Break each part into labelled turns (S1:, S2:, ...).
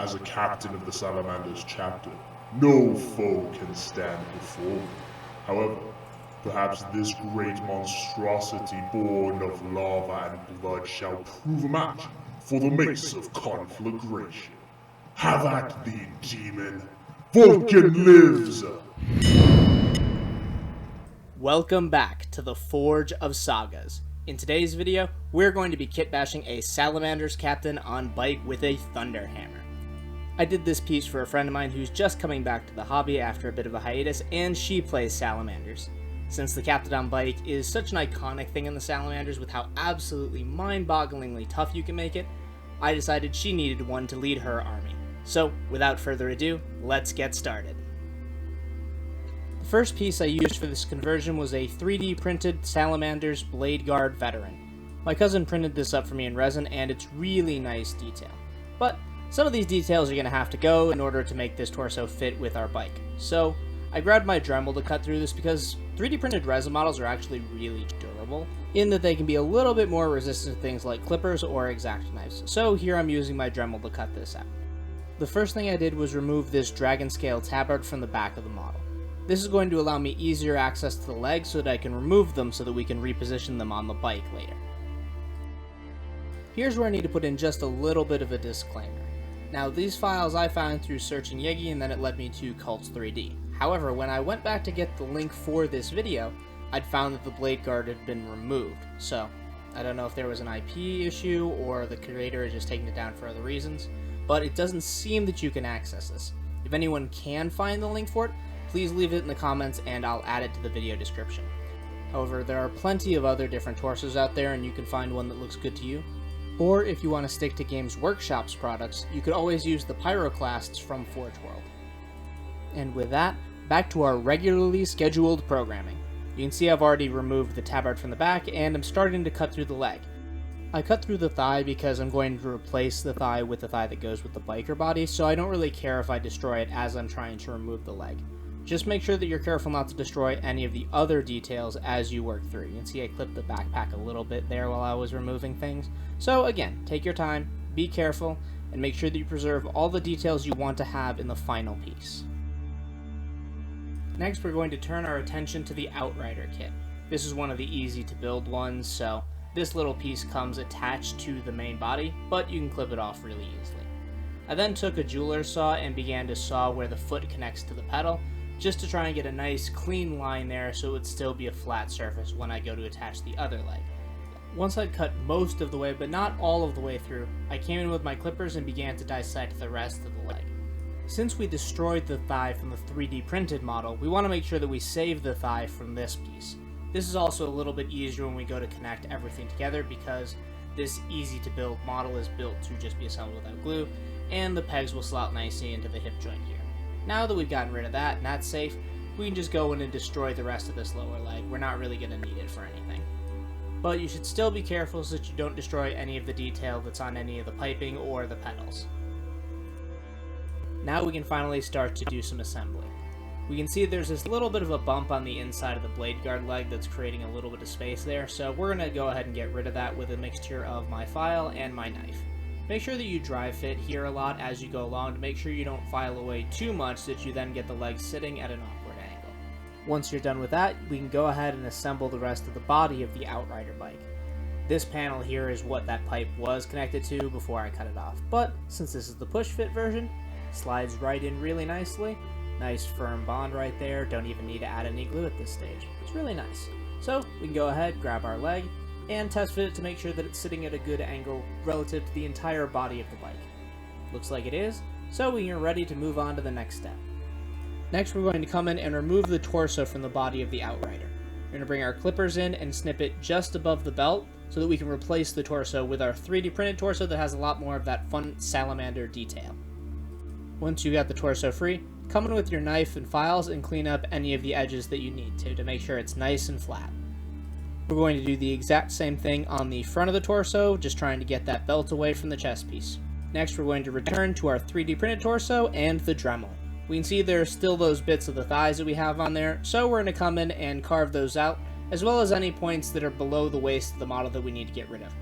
S1: As a captain of the Salamanders chapter, no foe can stand before me. However, perhaps this great monstrosity born of lava and blood shall prove a match for the Mace of Conflagration. Have at thee, demon! Vulcan lives!
S2: Welcome back to the Forge of Sagas. In today's video, we're going to be kitbashing a Salamanders captain on bike with a thunder hammer. I did this piece for a friend of mine who's just coming back to the hobby after a bit of a hiatus, and she plays Salamanders. Since the captain on bike is such an iconic thing in the Salamanders with how absolutely mind-bogglingly tough you can make it, I decided she needed one to lead her army. So, without further ado, let's get started. The first piece I used for this conversion was a 3D printed Salamanders bladeguard veteran. My cousin printed this up for me in resin, and it's really nice detail. But some of these details are going to have to go in order to make this torso fit with our bike. So I grabbed my Dremel to cut through this because 3D printed resin models are actually really durable, in that they can be a little bit more resistant to things like clippers or X-Acto knives. So here I'm using my Dremel to cut this out. The first thing I did was remove this dragon scale tabard from the back of the model. This is going to allow me easier access to the legs so that I can remove them so that we can reposition them on the bike later. Here's where I need to put in just a little bit of a disclaimer. Now, these files I found through searching Yegi, and then it led me to Cults 3D. However, when I went back to get the link for this video, I'd found that the bladeguard had been removed. So, I don't know if there was an IP issue or the creator is just taking it down for other reasons, but it doesn't seem that you can access this. If anyone can find the link for it, please leave it in the comments and I'll add it to the video description. However, there are plenty of other different torsos out there and you can find one that looks good to you. Or if you want to stick to Games Workshop's products, you could always use the Pyroclasts from Forge World. And with that, back to our regularly scheduled programming. You can see I've already removed the tabard from the back and I'm starting to cut through the leg. I cut through the thigh because I'm going to replace the thigh with the thigh that goes with the biker body, so I don't really care if I destroy it as I'm trying to remove the leg. Just make sure that you're careful not to destroy any of the other details as you work through. You can see I clipped the backpack a little bit there while I was removing things. So again, take your time, be careful, and make sure that you preserve all the details you want to have in the final piece. Next, we're going to turn our attention to the Outrider Kit. This is one of the easy to build ones, so this little piece comes attached to the main body, but you can clip it off really easily. I then took a jeweler's saw and began to saw where the foot connects to the pedal, just to try and get a nice clean line there so it would still be a flat surface when I go to attach the other leg. Once I'd cut most of the way, but not all of the way through, I came in with my clippers and began to dissect the rest of the leg. Since we destroyed the thigh from the 3D printed model, we want to make sure that we save the thigh from this piece. This is also a little bit easier when we go to connect everything together because this easy to build model is built to just be assembled without glue, and the pegs will slot nicely into the hip joint here. Now that we've gotten rid of that and that's safe, we can just go in and destroy the rest of this lower leg. We're not really going to need it for anything. But you should still be careful so that you don't destroy any of the detail that's on any of the piping or the pedals. Now we can finally start to do some assembly. We can see there's this little bit of a bump on the inside of the bladeguard leg that's creating a little bit of space there, so we're going to go ahead and get rid of that with a mixture of my file and my knife. Make sure that you dry fit here a lot as you go along to make sure you don't file away too much that you then get the legs sitting at an awkward angle. Once you're done with that, we can go ahead and assemble the rest of the body of the Outrider bike. This panel here is what that pipe was connected to before I cut it off, but since this is the push fit version, it slides right in really nicely. Nice firm bond right there, don't even need to add any glue at this stage. It's really nice. So we can go ahead, grab our leg, and test fit it to make sure that it's sitting at a good angle relative to the entire body of the bike. Looks like it is, so we are ready to move on to the next step. Next, we're going to come in and remove the torso from the body of the Outrider. We're going to bring our clippers in and snip it just above the belt so that we can replace the torso with our 3D printed torso that has a lot more of that fun salamander detail. Once you got the torso free, come in with your knife and files and clean up any of the edges that you need to make sure it's nice and flat. We're going to do the exact same thing on the front of the torso, just trying to get that belt away from the chest piece. Next, we're going to return to our 3D printed torso and the Dremel. We can see there's still those bits of the thighs that we have on there, so we're going to come in and carve those out, as well as any points that are below the waist of the model that we need to get rid of.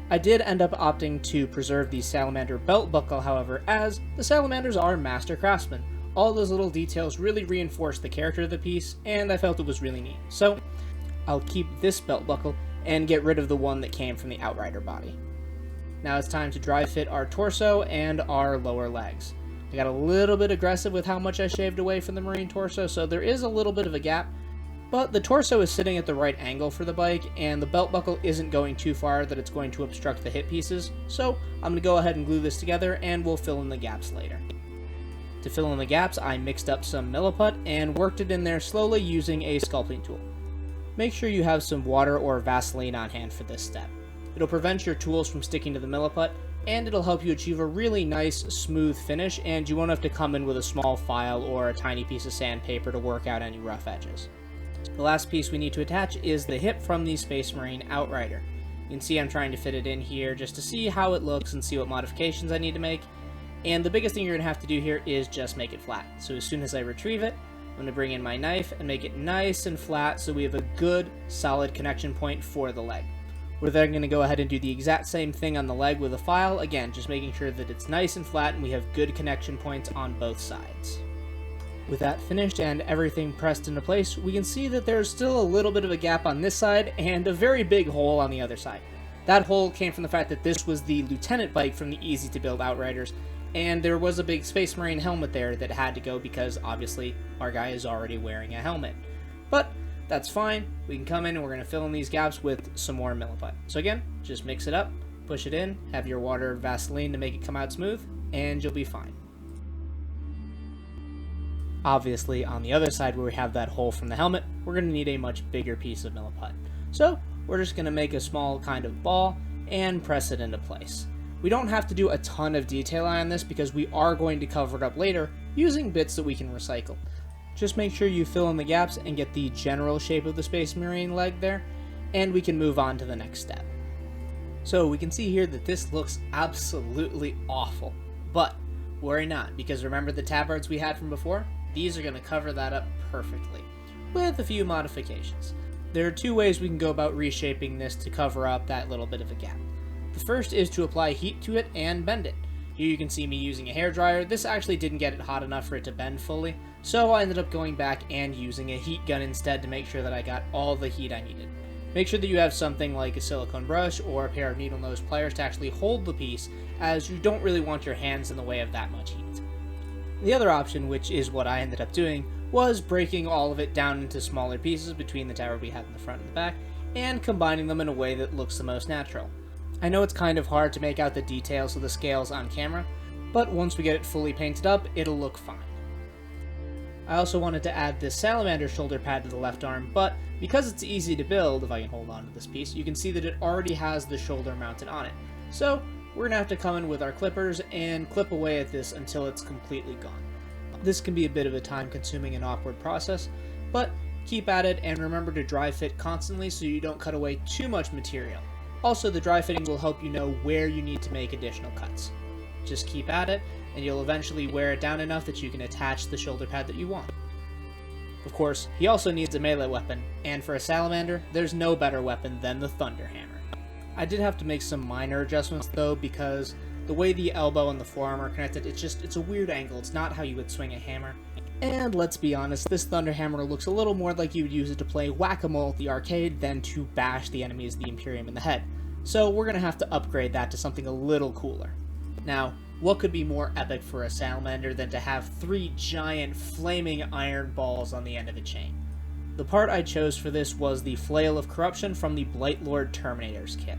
S2: I did end up opting to preserve the salamander belt buckle, however, as the salamanders are master craftsmen. All those little details really reinforce the character of the piece, and I felt it was really neat. So I'll keep this belt buckle and get rid of the one that came from the Outrider body. Now it's time to dry fit our torso and our lower legs. I got a little bit aggressive with how much I shaved away from the marine torso, so there is a little bit of a gap, but the torso is sitting at the right angle for the bike, and the belt buckle isn't going too far that it's going to obstruct the hip pieces, so I'm going to go ahead and glue this together and we'll fill in the gaps later. To fill in the gaps, I mixed up some milliput and worked it in there slowly using a sculpting tool. Make sure you have some water or Vaseline on hand for this step. It'll prevent your tools from sticking to the milliput, and it'll help you achieve a really nice, smooth finish, and you won't have to come in with a small file or a tiny piece of sandpaper to work out any rough edges. The last piece we need to attach is the hip from the Space Marine Outrider. You can see I'm trying to fit it in here just to see how it looks and see what modifications I need to make. And the biggest thing you're going to have to do here is just make it flat. So as soon as I retrieve it, I'm going to bring in my knife and make it nice and flat so we have a good, solid connection point for the leg. We're then going to go ahead and do the exact same thing on the leg with a file, again, just making sure that it's nice and flat and we have good connection points on both sides. With that finished and everything pressed into place, we can see that there's still a little bit of a gap on this side and a very big hole on the other side. That hole came from the fact that this was the Lieutenant bike from the easy-to-build Outriders, and there was a big Space Marine helmet there that had to go because, obviously, our guy is already wearing a helmet. But that's fine. We can come in and we're going to fill in these gaps with some more milliput. So again, just mix it up, push it in, have your water Vaseline to make it come out smooth, and you'll be fine. Obviously, on the other side where we have that hole from the helmet, we're going to need a much bigger piece of milliput. So we're just going to make a small kind of ball and press it into place. We don't have to do a ton of detail on this because we are going to cover it up later using bits that we can recycle. Just make sure you fill in the gaps and get the general shape of the Space Marine leg there, and we can move on to the next step. So we can see here that this looks absolutely awful, but worry not, because remember the tabards we had from before? These are going to cover that up perfectly, with a few modifications. There are two ways we can go about reshaping this to cover up that little bit of a gap. The first is to apply heat to it and bend it. Here you can see me using a hairdryer. This actually didn't get it hot enough for it to bend fully, so I ended up going back and using a heat gun instead to make sure that I got all the heat I needed. Make sure that you have something like a silicone brush or a pair of needle nose pliers to actually hold the piece, as you don't really want your hands in the way of that much heat. The other option, which is what I ended up doing, was breaking all of it down into smaller pieces between the tower we had in the front and the back, and combining them in a way that looks the most natural. I know it's kind of hard to make out the details of the scales on camera, but once we get it fully painted up, it'll look fine. I also wanted to add this salamander shoulder pad to the left arm, but because it's easy to build, if I can hold on to this piece, you can see that it already has the shoulder mounted on it. So we're going to have to come in with our clippers and clip away at this until it's completely gone. This can be a bit of a time-consuming and awkward process, but keep at it and remember to dry fit constantly so you don't cut away too much material. Also, the dry fitting will help you know where you need to make additional cuts. Just keep at it, and you'll eventually wear it down enough that you can attach the shoulder pad that you want. Of course, he also needs a melee weapon, and for a salamander, there's no better weapon than the Thunder Hammer. I did have to make some minor adjustments though, because the way the elbow and the forearm are connected, it's a weird angle. It's not how you would swing a hammer. And let's be honest, this Thunder Hammer looks a little more like you would use it to play whack-a-mole at the arcade than to bash the enemies of the Imperium in the head. So we're going to have to upgrade that to something a little cooler. Now, what could be more epic for a salamander than to have 3 giant flaming iron balls on the end of a chain? The part I chose for this was the Flail of Corruption from the Blightlord Terminator's kit.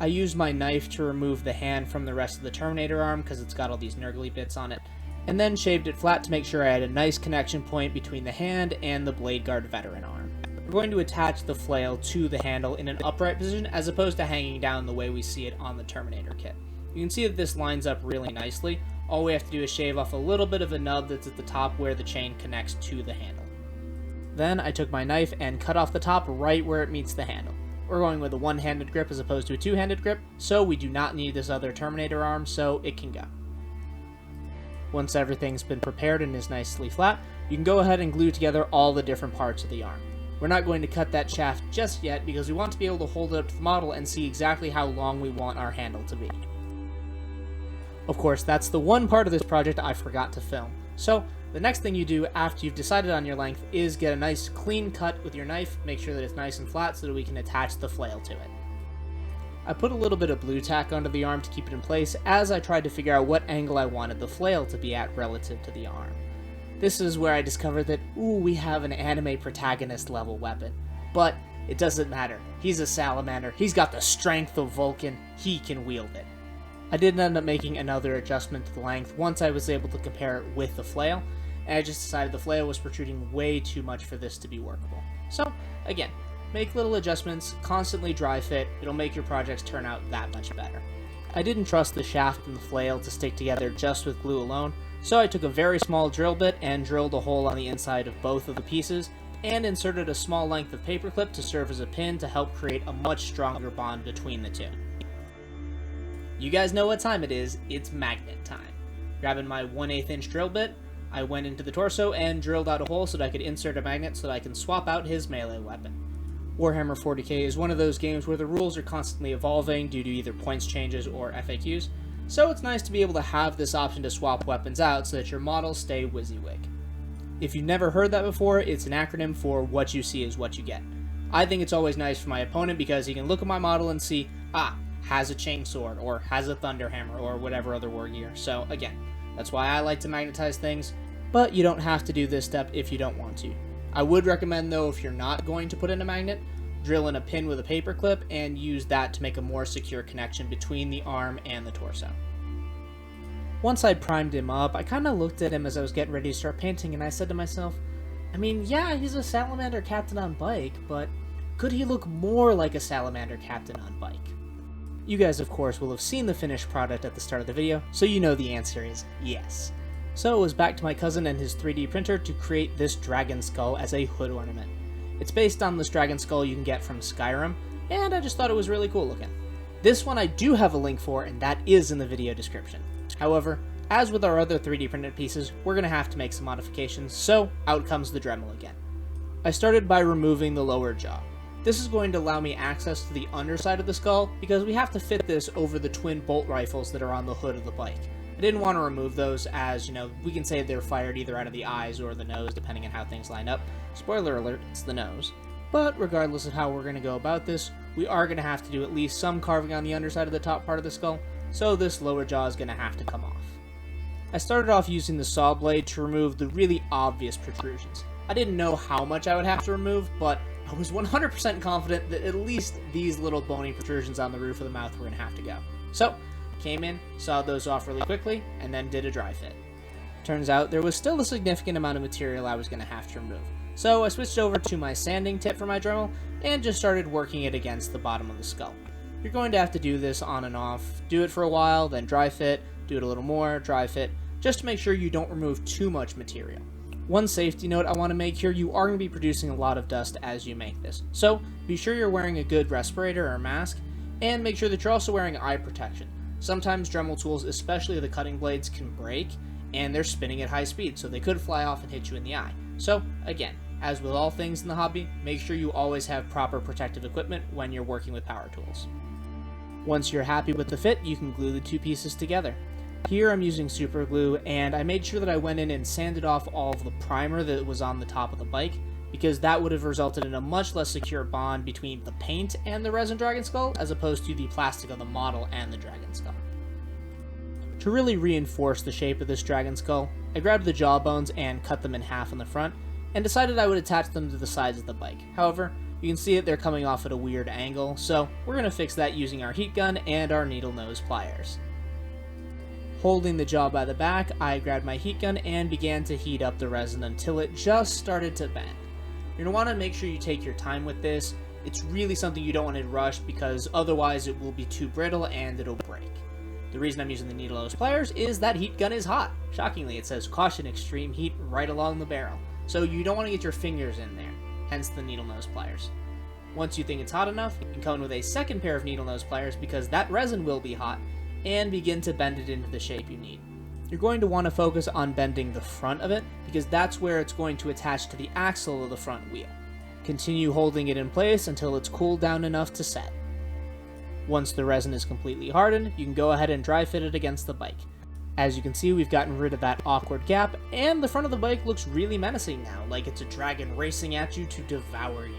S2: I used my knife to remove the hand from the rest of the Terminator arm because it's got all these nergly bits on it, and then shaved it flat to make sure I had a nice connection point between the hand and the bladeguard veteran arm. We're going to attach the flail to the handle in an upright position as opposed to hanging down the way we see it on the Terminator kit. You can see that this lines up really nicely. All we have to do is shave off a little bit of a nub that's at the top where the chain connects to the handle. Then I took my knife and cut off the top right where it meets the handle. We're going with a one-handed grip as opposed to a two-handed grip, so we do not need this other Terminator arm, so it can go. Once everything's been prepared and is nicely flat, you can go ahead and glue together all the different parts of the arm. we're not going to cut that shaft just yet because we want to be able to hold it up to the model and see exactly how long we want our handle to be. Of course, that's the one part of this project I forgot to film. So, the next thing you do after you've decided on your length is get a nice clean cut with your knife, make sure that it's nice and flat so that we can attach the flail to it. I put a little bit of blue tack under the arm to keep it in place as I tried to figure out what angle I wanted the flail to be at relative to the arm. This is where I discovered that, we have an anime protagonist level weapon. But it doesn't matter. He's a salamander, he's got the strength of Vulcan, he can wield it. I did end up making another adjustment to the length once I was able to compare it with the flail, and I just decided the flail was protruding way too much for this to be workable. So, again, make little adjustments, constantly dry fit, it'll make your projects turn out that much better. I didn't trust the shaft and the flail to stick together just with glue alone, so I took a very small drill bit and drilled a hole on the inside of both of the pieces, and inserted a small length of paperclip to serve as a pin to help create a much stronger bond between the two. You guys know what time it is, it's magnet time. Grabbing my 1/8 inch drill bit, I went into the torso and drilled out a hole so that I could insert a magnet so that I can swap out his melee weapon. Warhammer 40k is one of those games where the rules are constantly evolving due to either points changes or FAQs, so it's nice to be able to have this option to swap weapons out so that your models stay WYSIWYG. If you've never heard that before, it's an acronym for what you see is what you get. I think it's always nice for my opponent because he can look at my model and see, has a chainsword, or has a thunderhammer, or whatever other war gear. So again, that's why I like to magnetize things, but you don't have to do this step if you don't want to. I would recommend though, if you're not going to put in a magnet, drill in a pin with a paper clip and use that to make a more secure connection between the arm and the torso. Once I primed him up, I kind of looked at him as I was getting ready to start painting and I said to myself, yeah, he's a salamander captain on bike, but could he look more like a salamander captain on bike? You guys, of course, will have seen the finished product at the start of the video, so you know the answer is yes. So it was back to my cousin and his 3D printer to create this dragon skull as a hood ornament. It's based on this dragon skull you can get from Skyrim, and I just thought it was really cool looking. This one I do have a link for, and that is in the video description. However, as with our other 3D printed pieces, we're going to have to make some modifications, so out comes the Dremel again. I started by removing the lower jaw. This is going to allow me access to the underside of the skull because we have to fit this over the twin bolt rifles that are on the hood of the bike. I didn't want to remove those as, we can say they're fired either out of the eyes or the nose depending on how things line up. Spoiler alert, it's the nose. But regardless of how we're going to go about this, we are going to have to do at least some carving on the underside of the top part of the skull, so this lower jaw is going to have to come off. I started off using the saw blade to remove the really obvious protrusions. I didn't know how much I would have to remove, but I was 100% confident that at least these little bony protrusions on the roof of the mouth were going to have to go. So, came in, sawed those off really quickly, and then did a dry fit. Turns out there was still a significant amount of material I was going to have to remove. So I switched over to my sanding tip for my Dremel, and just started working it against the bottom of the skull. You're going to have to do this on and off. Do it for a while, then dry fit, do it a little more, dry fit, just to make sure you don't remove too much material. One safety note I want to make here, you are going to be producing a lot of dust as you make this. So be sure you're wearing a good respirator or mask, and make sure that you're also wearing eye protection. Sometimes Dremel tools, especially the cutting blades, can break, and they're spinning at high speed, so they could fly off and hit you in the eye. So again, as with all things in the hobby, make sure you always have proper protective equipment when you're working with power tools. Once you're happy with the fit, you can glue the two pieces together. Here I'm using super glue, and I made sure that I went in and sanded off all of the primer that was on the top of the bike, because that would have resulted in a much less secure bond between the paint and the resin dragon skull, as opposed to the plastic of the model and the dragon skull. To really reinforce the shape of this dragon skull, I grabbed the jawbones and cut them in half on the front, and decided I would attach them to the sides of the bike. However, you can see that they're coming off at a weird angle, so we're going to fix that using our heat gun and our needle nose pliers. Holding the jaw by the back, I grabbed my heat gun and began to heat up the resin until it just started to bend. You're going to want to make sure you take your time with this. It's really something you don't want to rush because otherwise it will be too brittle and it'll break. The reason I'm using the needle nose pliers is that heat gun is hot. Shockingly, it says caution extreme heat right along the barrel. So you don't want to get your fingers in there, hence the needle nose pliers. Once you think it's hot enough, you can come in with a second pair of needle nose pliers because that resin will be hot, and begin to bend it into the shape you need. You're going to want to focus on bending the front of it because that's where it's going to attach to the axle of the front wheel. Continue holding it in place until it's cooled down enough to set. Once the resin is completely hardened, you can go ahead and dry fit it against the bike. As you can see, we've gotten rid of that awkward gap, and the front of the bike looks really menacing now, like it's a dragon racing at you to devour you.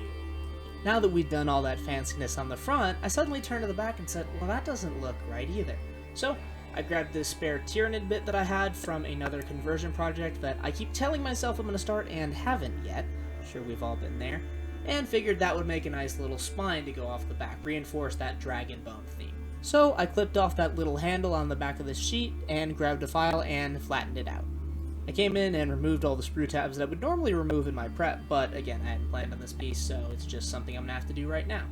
S2: Now that we've done all that fanciness on the front, I suddenly turned to the back and said, well, that doesn't look right either. So I grabbed this spare Tyranid bit that I had from another conversion project that I keep telling myself I'm going to start and haven't yet. Sure, we've all been there. And figured that would make a nice little spine to go off the back, reinforce that dragon bone theme. So I clipped off that little handle on the back of this sheet and grabbed a file and flattened it out. I came in and removed all the sprue tabs that I would normally remove in my prep, but again, I hadn't planned on this piece, so it's just something I'm going to have to do right now.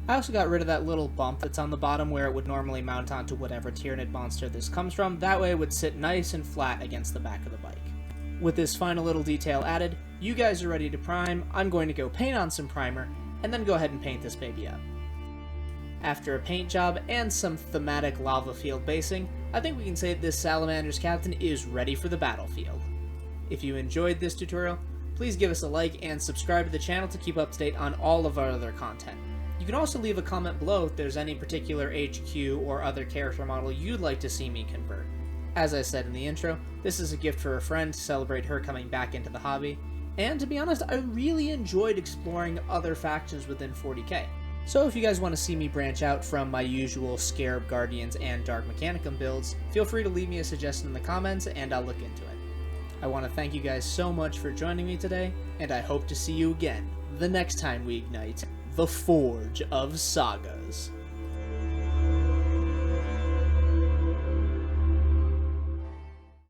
S2: I also got rid of that little bump that's on the bottom where it would normally mount onto whatever Tyranid monster this comes from. That way it would sit nice and flat against the back of the bike. With this final little detail added, you guys are ready to prime. I'm going to go paint on some primer, and then go ahead and paint this baby up. After a paint job and some thematic lava field basing, I think we can say this Salamander's captain is ready for the battlefield. If you enjoyed this tutorial, please give us a like and subscribe to the channel to keep up to date on all of our other content. You can also leave a comment below if there's any particular HQ or other character model you'd like to see me convert. As I said in the intro, this is a gift for a friend to celebrate her coming back into the hobby, and to be honest, I really enjoyed exploring other factions within 40k. So if you guys want to see me branch out from my usual Scarab Guardians and Dark Mechanicum builds, feel free to leave me a suggestion in the comments and I'll look into it. I want to thank you guys so much for joining me today, and I hope to see you again the next time we ignite the Forge of Sagas.